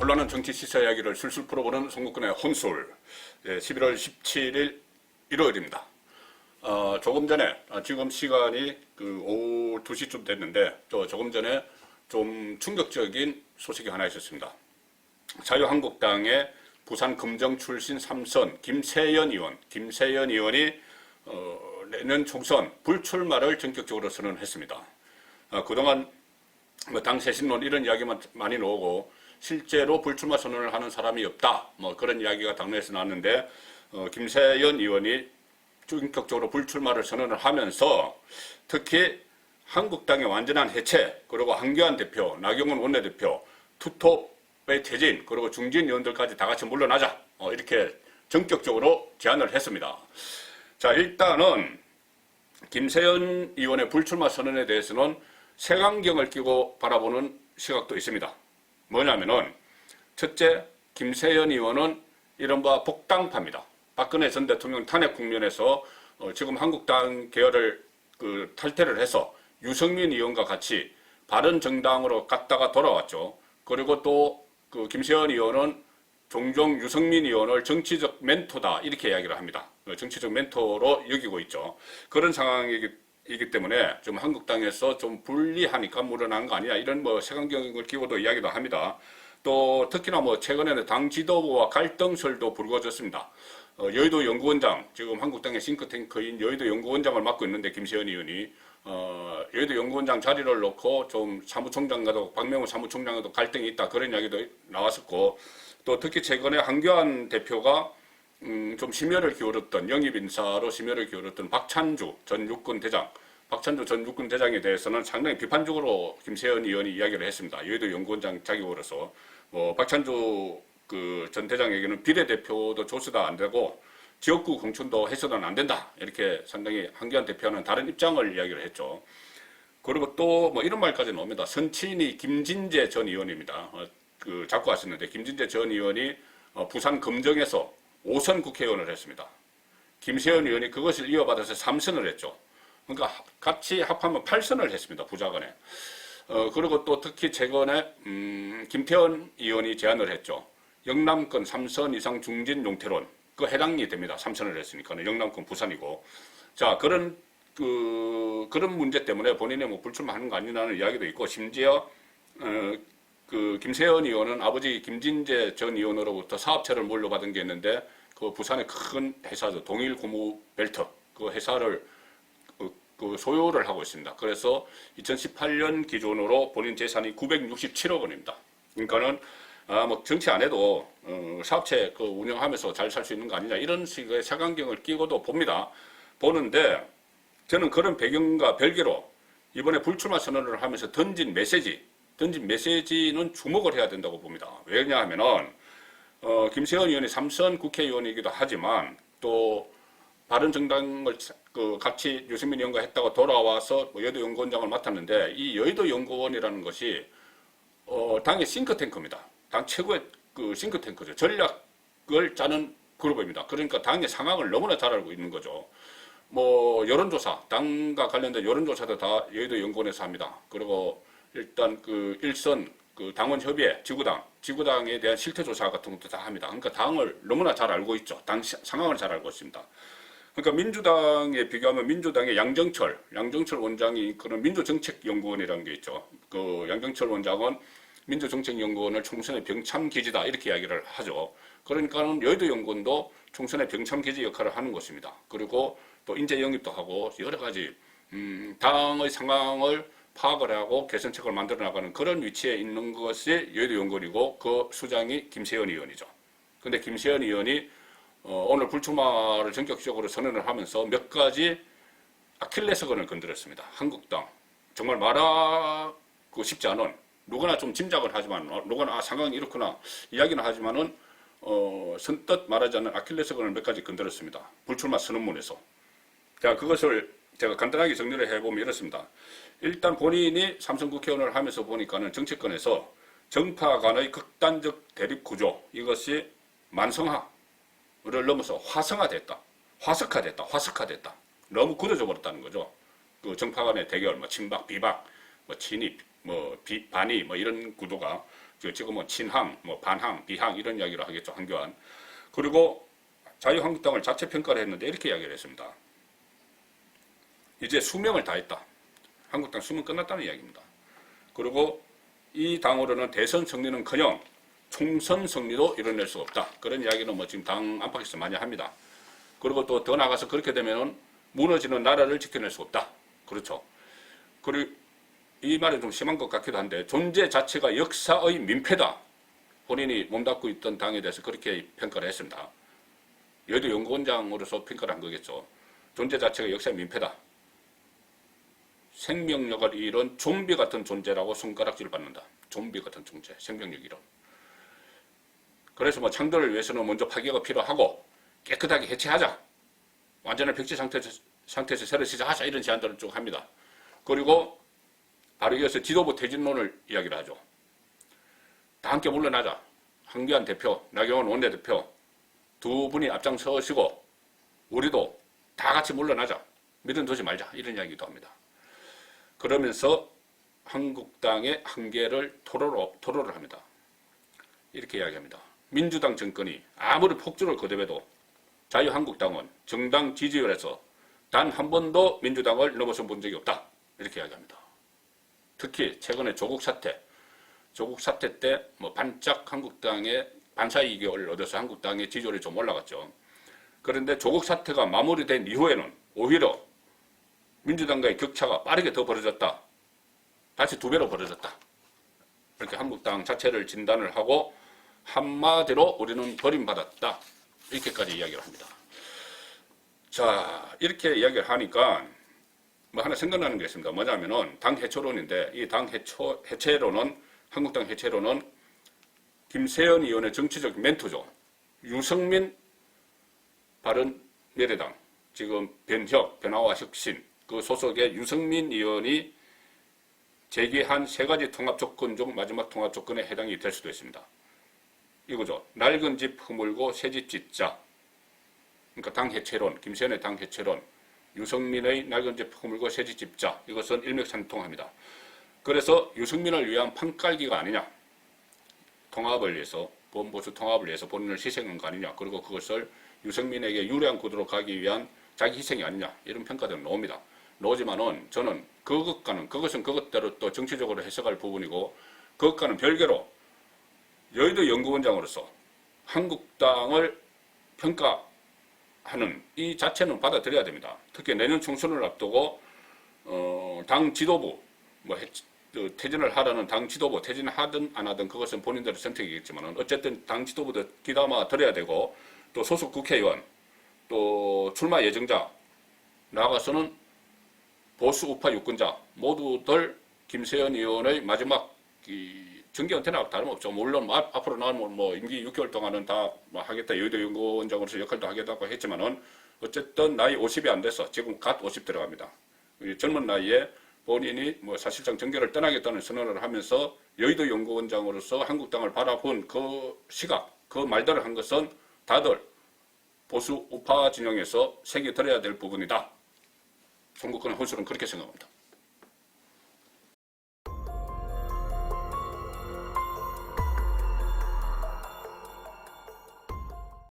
혼란한 정치 시사 이야기를 술술 풀어보는 송국근의 혼술. 11월 17일 일요일입니다. 조금 전에 지금 시간이 오후 2시쯤 됐는데 또 조금 전에 좀 충격적인 소식이 하나 있었습니다. 자유한국당의 부산 금정 출신 3선 김세연 의원이 내년 총선 불출마를 전격적으로 선언했습니다. 그동안 당 쇄신론 이런 이야기만 많이 나오고 실제로 불출마 선언을 하는 사람이 없다 그런 이야기가 당내에서 나왔는데 김세연 의원이 전격적으로 불출마를 선언을 하면서 특히 한국당의 완전한 해체, 그리고 한교안 대표, 나경원 원내대표, 투톱의 퇴진, 그리고 중진 의원들까지 다 같이 물러나자 이렇게 전격적으로 제안을 했습니다. 자, 일단은 김세연 의원의 불출마 선언에 대해서는 색안경을 끼고 바라보는 시각도 있습니다. 뭐냐면은 첫째, 김세연 의원은 이른바 복당파입니다. 박근혜 전 대통령 탄핵 국면에서 지금 한국당 계열을 탈퇴를 해서 유승민 의원과 같이 바른정당으로 갔다가 돌아왔죠. 그리고 또 김세연 의원은 종종 유승민 의원을 정치적 멘토다 이렇게 이야기를 합니다. 정치적 멘토로 여기고 있죠. 그런 상황이기 때문에 좀 한국당에서 좀 불리하니까 물러난 거 아니냐 이런 색안경을 끼고도 이야기도 합니다. 또 특히나 최근에는 당 지도부와 갈등설도 불거졌습니다. 여의도 연구원장, 지금 한국당의 싱크탱크인 여의도 연구원장을 맡고 있는데 김세연 의원이 여의도 연구원장 자리를 놓고 좀 사무총장과도 박명호 사무총장과도 갈등이 있다 그런 이야기도 나왔었고, 또 특히 최근에 한교안 대표가 좀 심혈을 기울였던, 영입인사로 심혈을 기울였던 박찬주 전 육군 대장에 대해서는 상당히 비판적으로 김세연 의원이 이야기를 했습니다. 여의도 연구원장 자격으로서 박찬주 전 대장에게는 비례대표도 조수도 안 되고 지역구 공천도 해서는 안 된다 이렇게 상당히 한교안 대표는 다른 입장을 이야기를 했죠. 그리고 또 이런 말까지 나옵니다. 선친이 김진재 전 의원입니다. 자꾸 하셨는데 김진재 전 의원이 부산 금정에서 5선 국회의원을 했습니다. 김세연 의원이 그것을 이어받아서 3선을 했죠. 그러니까 같이 합하면 8선을 했습니다. 부자간에. 그리고 또 특히 최근에 김태원 의원이 제안을 했죠. 영남권 3선 이상 중진 용태론, 해당이 됩니다. 3선을 했으니까 영남권 부산이고. 자, 그런 문제 때문에 본인이 불출마하는 거 아니냐는 이야기도 있고, 심지어 김세연 의원은 아버지 김진재 전 의원으로부터 사업체를 물려받은 게 있는데 부산의 큰 회사죠. 동일고무벨트 그 회사를 소유를 하고 있습니다. 그래서 2018년 기준으로 본인 재산이 967억 원입니다. 그러니까는 정치 안 해도 사업체 운영하면서 잘 살 수 있는 거 아니냐 이런 식의 색안경을 끼고도 보는데 저는 그런 배경과 별개로 이번에 불출마 선언을 하면서 던진 메시지는 주목을 해야 된다고 봅니다. 왜냐하면은 김세연 의원이 3선 국회의원이기도 하지만 또 바른정당을 같이 유승민 의원과 했다가 돌아와서 여의도 연구원장을 맡았는데, 이 여의도 연구원이라는 것이 당의 싱크탱크입니다. 당 최고의 싱크탱크죠. 전략을 짜는 그룹입니다. 그러니까 당의 상황을 너무나 잘 알고 있는 거죠. 여론조사, 당과 관련된 여론조사도 다 여의도 연구원에서 합니다. 그리고 일단 일선 당원협의회, 지구당에 대한 실태조사 같은 것도 다 합니다. 그러니까 당을 너무나 잘 알고 있죠. 당 상황을 잘 알고 있습니다. 그러니까 민주당에 비교하면 민주당의 양정철 원장이 그런 민주정책연구원이라는 게 있죠. 양정철 원장은 민주정책연구원을 총선의 병참기지다 이렇게 이야기를 하죠. 그러니까는 여의도 연구원도 총선의 병참기지 역할을 하는 것입니다. 그리고 또 인재 영입도 하고 여러 가지 당의 상황을 파악을 하고 개선책을 만들어 나가는 그런 위치에 있는 것이 여의도 연구원이고, 그 수장이 김세연 의원이죠. 근데 김세연 의원이 오늘 불출마를 전격적으로 선언을 하면서 몇 가지 아킬레스건을 건드렸습니다. 한국당. 정말 말하고 싶지 않은, 누구나 좀 짐작을 하지만, 누구나 상황이 이렇구나 이야기는 하지만은 선뜻 말하지 않는 아킬레스건을 몇 가지 건드렸습니다. 불출마 선언문에서. 자, 그것을 제가 간단하게 정리를 해보면 이렇습니다. 일단 본인이 삼선 국회의원을 하면서 보니까는 정치권에서 정파 간의 극단적 대립 구조, 이것이 만성화를 넘어서 화성화됐다. 화석화됐다. 너무 굳어져 버렸다는 거죠. 정파 간의 대결, 친박, 비박, 친입, 반이 이런 구도가. 지금은 친항, 뭐 반항, 비항 이런 이야기를 하겠죠. 한교안. 그리고 자유한국당을 자체 평가를 했는데 이렇게 이야기를 했습니다. 이제 수명을 다했다. 한국당 수명 끝났다는 이야기입니다. 그리고 이 당으로는 대선 승리는커녕 총선 승리도 이뤄낼 수 없다. 그런 이야기는 뭐 지금 당 안팎에서 많이 합니다. 그리고 또 더 나가서 그렇게 되면은 무너지는 나라를 지켜낼 수 없다. 그렇죠. 그리고 이 말이 좀 심한 것 같기도 한데 존재 자체가 역사의 민폐다. 본인이 몸담고 있던 당에 대해서 그렇게 평가를 했습니다. 여의도 연구원장으로서 평가를 한 거겠죠. 존재 자체가 역사의 민폐다. 생명력을 잃은 좀비 같은 존재라고 손가락질 받는다. 좀비 같은 존재, 생명력 잃은. 그래서 뭐 창조를 위해서는 먼저 파괴가 필요하고 깨끗하게 해체하자. 완전한 백지 상태에서 새로 시작하자. 이런 제안들을 쭉 합니다. 그리고 바로 이어서 지도부 퇴진론을 이야기를 하죠. 다 함께 물러나자. 한교안 대표, 나경원 원내대표 두 분이 앞장서시고 우리도 다 같이 물러나자. 믿음 두지 말자. 이런 이야기도 합니다. 그러면서 한국당의 한계를 토로를 합니다. 이렇게 이야기합니다. 민주당 정권이 아무리 폭주를 거듭해도 자유한국당은 정당 지지율에서 단 한 번도 민주당을 넘어서 본 적이 없다. 이렇게 이야기합니다. 특히 최근에 조국 사태 때 뭐 반짝 한국당의 반사 이익을 얻어서 한국당의 지지율이 좀 올라갔죠. 그런데 조국 사태가 마무리된 이후에는 오히려 민주당과의 격차가 빠르게 더 벌어졌다. 다시 2배로 벌어졌다. 이렇게 한국당 자체를 진단을 하고 한마디로 우리는 버림받았다. 이렇게까지 이야기를 합니다. 자, 이렇게 이야기를 하니까 뭐 하나 생각나는 게 있습니다. 뭐냐면은 당 해체론인데 이 당 해체론은 한국당 해체론은 김세연 의원의 정치적 멘토죠. 유승민 바른미래당 지금 변화와 혁신 그 소속의 유승민 의원이 제기한 3가지 통합 조건 중 마지막 통합 조건에 해당이 될 수도 있습니다. 이거죠. 낡은 집 허물고 새 집 짓자. 그러니까 당 해체론, 김세연의 당 해체론, 유승민의 낡은 집 허물고 새 집 짓자. 이것은 일맥상통합니다. 그래서 유승민을 위한 판깔기가 아니냐. 통합을 위해서, 보수 통합을 위해서 본인을 희생한 거 아니냐. 그리고 그것을 유승민에게 유리한 구도로 가기 위한 자기 희생이 아니냐. 이런 평가들은 나옵니다. 나오지만은 저는 그것은 그것대로 또 정치적으로 해석할 부분이고 그것과는 별개로 여의도 연구원장으로서 한국당을 평가하는 이 자체는 받아들여야 됩니다. 특히 내년 총선을 앞두고 당 지도부 퇴진을 하라는 당 지도부 퇴진하든 안 하든 그것은 본인들의 선택이겠지만 어쨌든 당 지도부도 귀담아 들어야 되고 또 소속 국회의원 또 출마 예정자 나아가서는 보수 우파 유권자 모두들 김세연 의원의 마지막 정계 은퇴나 다름없죠. 물론 앞으로 나오면 뭐 임기 6개월 동안은 다 하겠다. 여의도 연구원장으로서 역할도 하겠다고 했지만은 어쨌든 나이 50이 안 돼서 지금 갓 50 들어갑니다. 젊은 나이에 본인이 뭐 사실상 정계를 떠나겠다는 선언을 하면서 여의도 연구원장으로서 한국당을 바라본 그 시각, 그 말들을 한 것은 다들 보수 우파 진영에서 새겨들어야 될 부분이다. 송국근의 혼술은 그렇게 생각합니다.